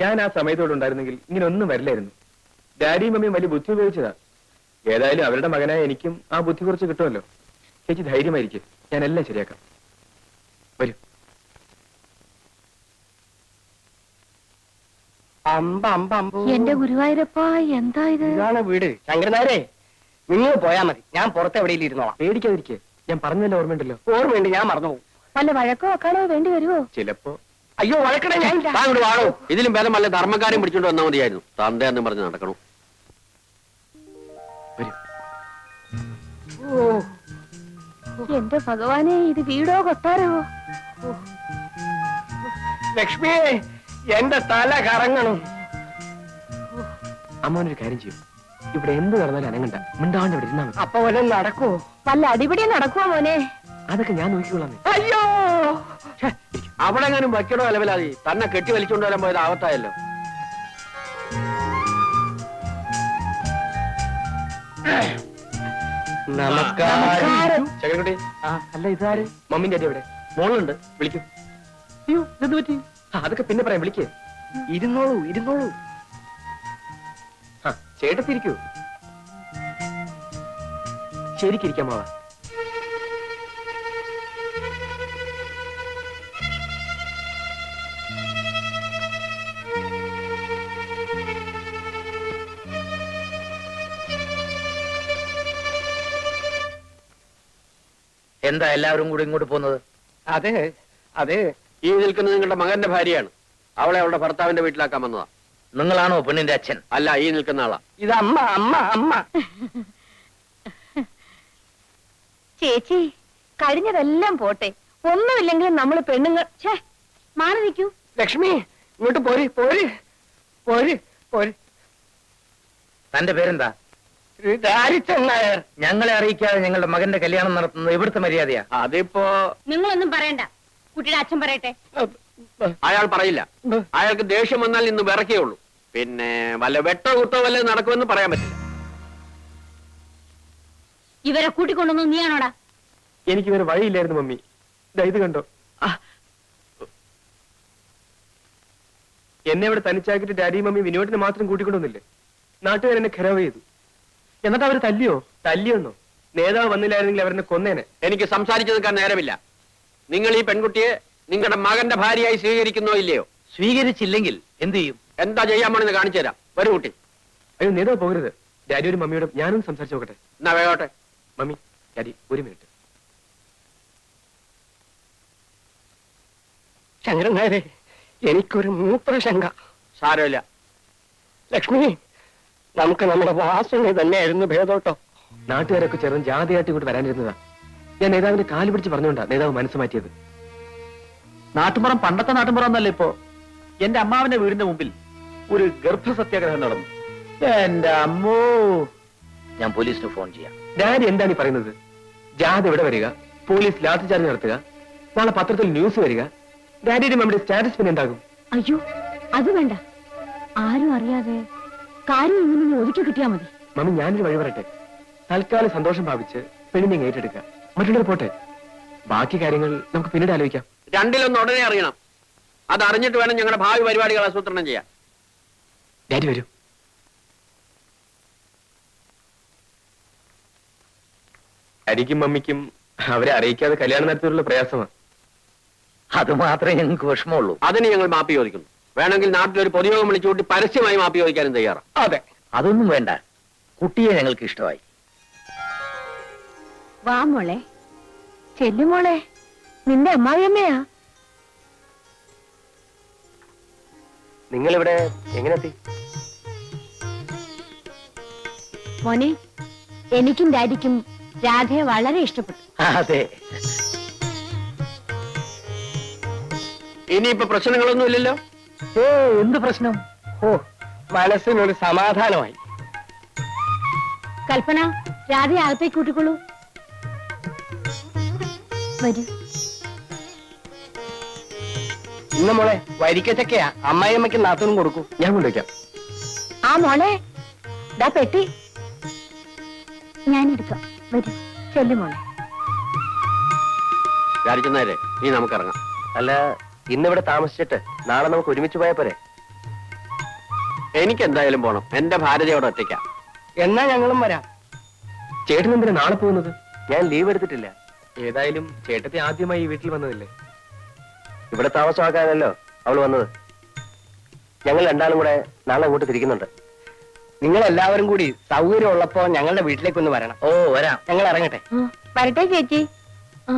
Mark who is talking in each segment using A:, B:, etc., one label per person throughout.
A: ഞാൻ ആ സമയത്തോടെ ഉണ്ടായിരുന്നെങ്കിൽ ഇങ്ങനെ ഒന്നും വരില്ലായിരുന്നു. ഡാഡിയും മമ്മിയും വലിയ ബുദ്ധി ഉപയോഗിച്ചതാ. ഏതായാലും അവരുടെ മകനായ എനിക്കും ആ ബുദ്ധി കുറച്ച് കിട്ടുമല്ലോ. ചേച്ചി ധൈര്യമായിരിക്കും, ഞാൻ എല്ലാം ശരിയാക്കാം. വരൂ.
B: എന്റെ ഗുരുവായൂരപ്പ, എന്താ ഇത്?
C: ഇതാണ് വീട്. ശങ്കരനാരെ, നിങ്ങൾ പോയാ മതി, ഞാൻ പുറത്ത് എവിടെയും ഇരുന്നോളാം.
A: പേടിക്കാതിരിക്കെ, ഞാൻ പറഞ്ഞല്ലോ, ഓർമ്മയുണ്ടല്ലോ.
C: ഓർമ്മയുണ്ട്, ഞാൻ മറന്നുപോകും.
B: വല്ല വഴക്കോ വെക്കാനോ വേണ്ടി വരുമോ?
A: ചിലപ്പോ.
C: അയ്യോ, വഴക്കണേ, ഞാൻ
D: താങ്കൾ വാഴോ. ഇതിലും ഭേദം വല്ല ധർമ്മക്കാരും പിടിച്ചോണ്ട് വന്നാൽ മതിയായിരുന്നു. തന്റെ എന്ന് പറഞ്ഞ് നടക്കണം.
A: വരൂ.
B: എന്റെ ഭഗവാനെ, ഇത് വീടോ കൊട്ടാരവോ?
C: ലക്ഷ്മി, എന്റെ തല കറങ്ങണം.
A: അമ്മോനൊരു കാര്യം ചെയ്യും, ഇവിടെ എന്ത് നടന്നാലും അനങ്ങണ്ട, മിണ്ടാണ്ട് ഇവിടെ ഇരുന്നാ മതി.
C: അപ്പൊ വല്ല നടക്കോ?
B: വല്ല അടിപിടി നടക്കുവോ മോനെ?
A: അതൊക്കെ ഞാൻ നോക്കിക്കൊള്ളാം.
C: അയ്യോ,
D: അവിടെ എങ്ങാനും വയ്ക്കണോ അലവലാതി, തന്നെ കെട്ടി വലിച്ചുകൊണ്ട് വരാൻ പോയത് ആവത്തായല്ലോ.
C: നമസ്കാരം.
A: ചകരക്കുട്ടി, അല്ല ഇതാര്? മമ്മിന്റെ അടി എവിടെ?
D: മോളുണ്ട്,
A: വിളിക്കൂ.
C: അയ്യോ, ഇതെന്ത് പറ്റി?
A: അതൊക്കെ പിന്നെ പറയാം, വിളിക്കേ.
C: ഇരുന്നോളൂ, ഇരുന്നോളൂ.
A: ചേട്ടത്തിരിക്കൂ. ശരിക്കിരിക്കാം മാവാ.
E: എന്താ എല്ലാവരും കൂടി ഇങ്ങോട്ട് പോകുന്നത്?
C: അതെ അതെ,
D: ഈ നിൽക്കുന്നത് നിങ്ങളുടെ മകന്റെ ഭാര്യയാണ്. അവളെ അവളുടെ ഭർത്താവിന്റെ വീട്ടിലാക്കാൻ വന്നതാ.
E: നിങ്ങളാണോ പെണ്ണിന്റെ അച്ഛൻ?
D: അല്ല, ഈ നിൽക്കുന്ന ആളാ.
C: ഇത് അമ്മ അമ്മ അമ്മ.
B: ചേച്ചി, കഴിഞ്ഞതെല്ലാം പോട്ടെ, ഒന്നുമില്ലെങ്കിലും നമ്മള് പെണ്ണുങ്ങൾ മാറി നിൽക്കൂ.
C: ലക്ഷ്മി, ഇങ്ങോട്ട് പോര് പോര് പോര് പോര്.
E: തന്റെ പേരെന്താ?
C: ദാരിച്ചൻ നായർ.
E: ഞങ്ങളെ അറിയിക്കാതെ ഞങ്ങളുടെ മകന്റെ കല്യാണം നടത്തുന്നത് ഇവിടുത്തെ മര്യാദയാ.
D: അതിപ്പോ
B: നിങ്ങളൊന്നും പറയണ്ട, കുട്ടിയുടെ അച്ഛൻ പറയട്ടെ.
D: അയാൾ പറയില്ല. അയാൾക്ക് ദേഷ്യം വന്നാൽ ഇന്ന് വിറക്കേ ഉള്ളൂ. പിന്നെ വല്ല വെട്ടോ കുത്തോ വല്ല നടക്കുമെന്ന് പറയാൻ പറ്റില്ല.
B: ഇവരെ കൂട്ടിക്കൊണ്ടൊന്നു നീയാണോടാ?
A: എനിക്ക് വേറെ വഴിയില്ലായിരുന്നു മമ്മി. ഇത് കണ്ടോ, എന്നെ ഇവിടെ തനിച്ചാക്കിട്ട് ഡാഡിയും മമ്മി വിനോദിനെ മാത്രം കൂട്ടിക്കൊണ്ടൊന്നില്ലേ? നാട്ടുകാർ എന്നെ ഖരാവ് ചെയ്തു. എന്നിട്ട് അവര് തല്ലിയൊന്നോ? നേതാവ് വന്നില്ലായിരുന്നെങ്കിൽ അവരെന്നെ കൊന്നേനെ.
D: എനിക്ക് സംസാരിച്ചു നിൽക്കാൻ നേരമില്ല. നിങ്ങൾ ഈ പെൺകുട്ടിയെ നിങ്ങളുടെ മകന്റെ ഭാര്യയായി സ്വീകരിക്കുന്നോ ഇല്ലയോ?
E: സ്വീകരിച്ചില്ലെങ്കിൽ എന്ത് ചെയ്യും?
D: എന്താ ചെയ്യാൻ പോണെന്ന് കാണിച്ചു തരാം. വരൂ കുട്ടി.
A: അയ്യോ, നേതാവ് പോകരുത്. ഡാഡിയോടും മമ്മിയോടും ഞാനും സംസാരിച്ചു നോക്കട്ടെ.
D: എന്നാ വേഗോട്ടെ.
A: മമ്മി, ഡാഡി, ഒരു മിനിറ്റ്.
C: ശങ്കരൻ നായരെ, എനിക്കൊരു മൂത്രശങ്ക.
D: സാരമില്ല.
C: ലക്ഷ്മി, നമുക്ക് നമ്മുടെ വാസന തന്നെയായിരുന്നു ഭേദോട്ടോ.
A: നാട്ടുകാരൊക്കെ ചേർന്ന് ജാതിയായിട്ട് ഇങ്ങോട്ട് വരാനിരുന്നതാ. ഞാൻ നേതാവിന്റെ കാല് പിടിച്ച് പറഞ്ഞുകൊണ്ടാ നേതാവ് മനസ്സ് മാറ്റിയത്.
E: നാട്ടുമ്പുറം പണ്ടത്തെ നാട്ടുമ്പുറം ഒന്നല്ല ഇപ്പോ. എന്റെ അമ്മാവിന്റെ വീടിന്റെ മുമ്പിൽ ഒരു ഗർഭസത്യാഗ്രഹം നടന്നു. എന്റെ അമ്മോ, ഞാൻ പോലീസിന് ഫോൺ ചെയ്യാം.
A: ഡാഡി എന്താണ് ഈ പറയുന്നത്? ജാഥ ഇവിടെ വരിക, പോലീസ് ലാത്തി ചാർജ് നടത്തുക, നാളെ പത്രത്തിൽ ന്യൂസ് വരിക, ഡാഡിയുടെ മമ്മിയുടെ സ്റ്റാറ്റസ് പിന്നെ ഉണ്ടാകും.
B: അയ്യോ, അത് വേണ്ട. ആരും അറിയാതെ കാര്യം ഇങ്ങനെ ഒതുക്കി കിട്ടിയാ മതി.
A: മമ്മി, ഞാനൊരു വഴി പറയട്ടെ. തൽക്കാലം സന്തോഷം ഭാവിച്ച് പെണ്ണിനെ ഏറ്റെടുക്കുക, മറ്റുള്ളവർ പോട്ടെ. ബാക്കി കാര്യങ്ങൾ നമുക്ക് പിന്നീട് ആലോചിക്കാം.
D: രണ്ടിലൊന്ന് ഉടനെ അറിയണം. അത് അറിഞ്ഞിട്ട് വേണം ഞങ്ങളുടെ ഭാവി പരിപാടികൾ ആസൂത്രണം ചെയ്യാൻ.
A: ഡാഡി വരൂ. ഡാഡിക്കും മമ്മിക്കും അവരെ അറിയിക്കാതെ കല്യാണം നടത്തിയുള്ള പ്രയാസമാണ്.
E: അത് മാത്രമേ ഞങ്ങൾക്ക് വിഷമമുള്ളൂ.
D: അതിന് ഞങ്ങൾ മാപ്പി ചോദിക്കുന്നു. വേണമെങ്കിൽ നാട്ടിലൊരു പൊതുയോഗം വിളിച്ചുകൂട്ടി പരസ്യമായി മാപ്പി ചോദിക്കാനും തയ്യാറാണ്.
C: അതെ,
E: അതൊന്നും വേണ്ട. കുട്ടിയെ ഞങ്ങൾക്ക് ഇഷ്ടമായി.
B: വാ മോളെ, ചെല്ലുമോളെ, നിന്റെ അമ്മാവിയമ്മയാ.
A: നിങ്ങളിവിടെ എങ്ങനെ എത്തി?
B: മോനെ, എനിക്കും ഡാഡിക്കും രാധയെ വളരെ ഇഷ്ടപ്പെട്ടു.
E: അതെ,
D: ഇനിയിപ്പോ പ്രശ്നങ്ങളൊന്നും ഇല്ലല്ലോ.
E: എന്ത് പ്രശ്നം?
C: ഓ, മനസ്സിനൊരു സമാധാനമായി.
B: കൽപ്പന, രാധയെ അകത്തേക്ക് കൂട്ടിക്കൊള്ളൂ. വരൂ.
C: ഇന്ന് മോളെ വരിക്കച്ചക്കയാ, അമ്മായിയമ്മയ്ക്ക് നാത്തൂനും കൊടുക്കൂ.
A: ഞാൻ കൊണ്ടുവയ്ക്കാം.
B: ആ മോളെ, ദാ പെട്ടി ഞാനെടുക്കാം. വരൂ, ചെല്ലുമോളെ.
D: രാജിച്ചെന്നേരെ, ഇനി നമുക്കിറങ്ങാം.
A: അല്ല, ഇന്നിവിടെ താമസിച്ചിട്ട് നാളെ നമുക്ക് ഒരുമിച്ച് പോയാ പോരെ?
D: എനിക്ക് എന്തായാലും പോണം. എന്റെ ഭാര്യയോട് ഒറ്റയ്ക്കാം.
C: എന്നാ ഞങ്ങളും വരാം.
A: ചേട്ടൻ എന്തിനാ നാളെ പോകുന്നത്?
C: ഞാൻ ലീവ് എടുത്തിട്ടില്ല.
A: ഏതായാലും ചേട്ടത്തി ആദ്യമായി ഈ വീട്ടിൽ വന്നതല്ലേ?
C: ഇവിടെ താമസമാക്കാനല്ലോ അവൾ വന്നത്. ഞങ്ങൾ രണ്ടാളും കൂടെ നാളെ അങ്ങോട്ട് തിരിക്കുന്നുണ്ട്. നിങ്ങൾ എല്ലാവരും കൂടി സൗകര്യം ഉള്ളപ്പോ ഞങ്ങളുടെ വീട്ടിലേക്കൊന്ന് വരണം.
E: ഓ വരാം.
C: ഞങ്ങൾ ഇറങ്ങട്ടെ.
B: വരട്ടെ ചേച്ചി. ആ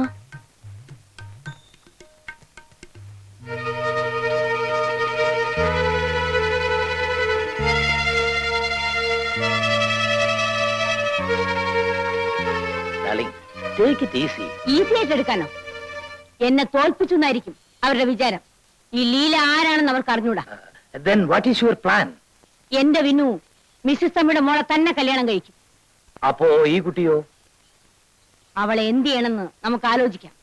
E: Darling, take it easy.
B: Easy ആയിട്ട് എടുക്കാനോ? എന്നെ തോൽപ്പിച്ചെന്നായിരിക്കും അവരുടെ വിചാരം. ഈ ലീല ആരാണെന്ന് അവർക്ക് അറിഞ്ഞൂടാ.
E: Then what is your plan?
B: എന്റെ വിനു മിസ്സിസ് തമ്മിയുടെ മോളെ തന്നെ കല്യാണം കഴിക്കും.
E: അപ്പോ ഈ കുട്ടിയോ?
B: അവളെ എന്ത് ചെയ്യണമെന്ന് നമുക്ക് ആലോചിക്കാം.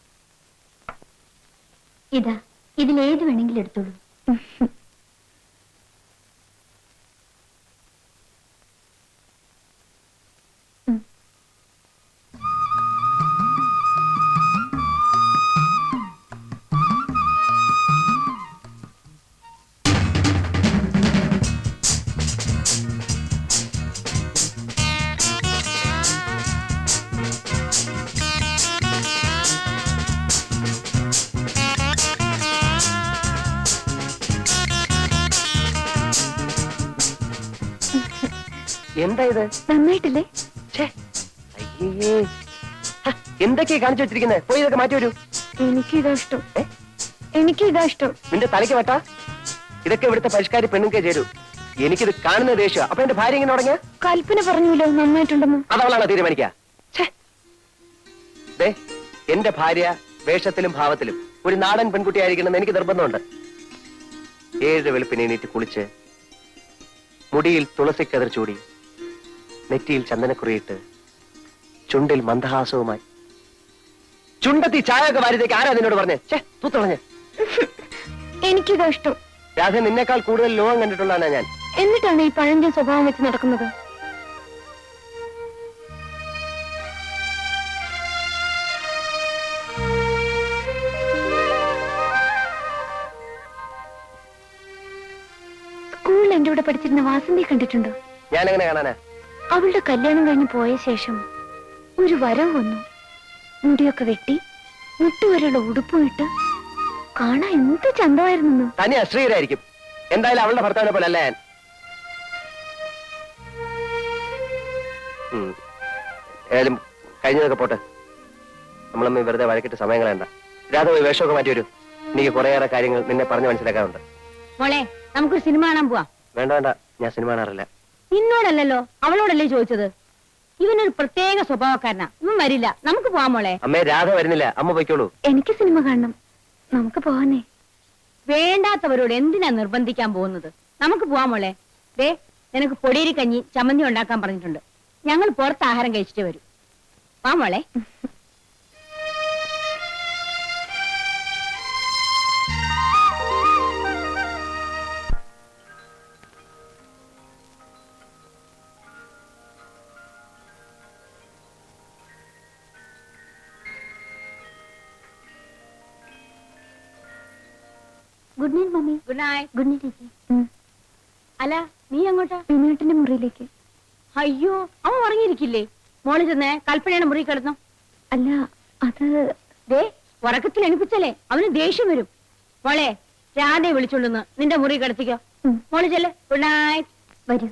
F: ഇതാ, ഇതിലേത് വേണമെങ്കിലും എടുത്തോളൂ.
C: എന്താ ഇത്?
F: നന്നായിട്ടില്ലേ?
C: അയ്യേ, എന്തൊക്കെയാ കാണിച്ചു വെച്ചിരിക്കുന്നത്? പോയി ഇതൊക്കെ മാറ്റി വരൂ.
F: എനിക്കിതാ ഇഷ്ടം. എനിക്കിതാ ഇഷ്ടം.
C: നിന്റെ തലയ്ക്ക് വേട്ടാ. ഇതൊക്കെ ഇവിടുത്തെ പരിഷ്കാരി പെണ്ണുക്കെ ചേരൂ. എനിക്കിത് കാണുന്ന ദേഷ്യം. അപ്പൊ എന്റെ ഭാര്യ ഇങ്ങനെ തുടങ്ങിയ
F: കൽപ്പന പറഞ്ഞല്ലോ നന്നായിട്ടുണ്ടെന്ന്.
C: അതവളാണോ തീരുമാനിക്കുക? എന്റെ ഭാര്യ വേഷത്തിലും ഭാവത്തിലും ഒരു നാടൻ പെൺകുട്ടിയായിരിക്കണമെന്ന് എനിക്ക് നിർബന്ധമുണ്ട്. 7 വെളുപ്പിന് എണീറ്റ് കുളിച്ച് മുടിയിൽ തുളസിക്കതിർ ചൂടി നെറ്റിയിൽ ചന്ദനക്കുറിയിട്ട് ചുണ്ടിൽ മന്ദഹാസവുമായി ചുണ്ടത്തി ചായയൊക്കെ വാരിതേക്ക് ആരാ നിന്നോട് പറഞ്ഞേ? തൂത്തുളഞ്ഞ്.
F: എനിക്കിതാ ഇഷ്ടം.
C: രാധ, നിന്നേക്കാൾ കൂടുതൽ ലോകം കണ്ടിട്ടുള്ളതാണ് ഞാൻ.
F: എന്നിട്ടാണ് ഈ പഴഞ്ചൻ സ്വഭാവം വെച്ച് നടക്കുന്നത്. സ്കൂളിൽ എന്റെ കൂടെ പഠിച്ചിരുന്ന വാസന്തി കണ്ടിട്ടുണ്ടോ?
C: ഞാൻ എങ്ങനെ കാണാനാ?
F: അവളുടെ കല്യാണം കഴിഞ്ഞ് പോയ ശേഷം ഒരു വരവ് വന്നു. മുടിയൊക്കെ വെട്ടി മുട്ടുവരെയുള്ള ഉടുപ്പും ഇട്ട് കാണാൻ എന്ത് ചന്തമായിരുന്നു.
C: തന്നെ അശ്രീരായിരിക്കും. എന്തായാലും അവളുടെ ഭർത്താവിനെ പോലെ അല്ല ഞാൻ. ഏതായാലും കഴിഞ്ഞതൊക്കെ പോട്ടെ. നമ്മളമ്മ വെറുതെ വഴക്കിട്ട് സമയം കളയണ്ട. രാധ പോയി വേഷമൊക്കെ മാറ്റി വരൂ. എനിക്ക് കുറേയേറെ കാര്യങ്ങൾ നിന്നെ പറഞ്ഞു മനസ്സിലാക്കാറുണ്ട്.
B: മോളെ, നമുക്കൊരു സിനിമ കാണാൻ പോവാം.
C: വേണ്ട വേണ്ട, ഞാൻ സിനിമ കാണാറില്ല.
B: നിന്നോടല്ലോ, അവളോടല്ലേ ചോദിച്ചത്. ഇവനൊരു പ്രത്യേക സ്വഭാവക്കാരനാ. ഇവൻ വരില്ല. നമുക്ക് പോവാം മോളെ.
C: അമ്മേ, രാധ വരുന്നില്ല. അമ്മ പൊയ്ക്കോളൂ.
F: എനിക്ക് സിനിമ കാണണം. നമുക്ക് പോവാനേ.
B: വേണ്ടാത്തവരോട് എന്തിനാ നിർബന്ധിക്കാൻ പോകുന്നത്? നമുക്ക് പോവാം മോളെ. ദേ, നിനക്ക് പൊടിയരി കഞ്ഞി ചമ്മന്തി ഉണ്ടാക്കാൻ പറഞ്ഞിട്ടുണ്ട്. ഞങ്ങൾ പുറത്ത് ആഹാരം കഴിച്ചിട്ട് വരും. വാ മോളെ.
F: Good night mummy.
B: Good night.
F: Good night ചേച്ചി.
B: അല്ല, നീ അങ്ങോട്ടാ?
F: വിനോട്ടിന്റെ മുറിയിലേക്ക്.
B: അയ്യോ, അവൻ ഉറങ്ങിയിരിക്കില്ലേ? മോള് ചെന്ന് കൽപ്പനയുടെ മുറി കിടന്നു.
F: അല്ല, അത്
B: ദേ, ഉറക്കത്തിൽ എണിപ്പിച്ചല്ലേ അവന് ദേഷ്യം വരും. മോളെ, രാധയെ വിളിച്ചോണ്ടെന്ന് നിന്റെ മുറി കിടത്തിക്കോ. മോള് ചെല്ല്. Good night.
F: വരൂ.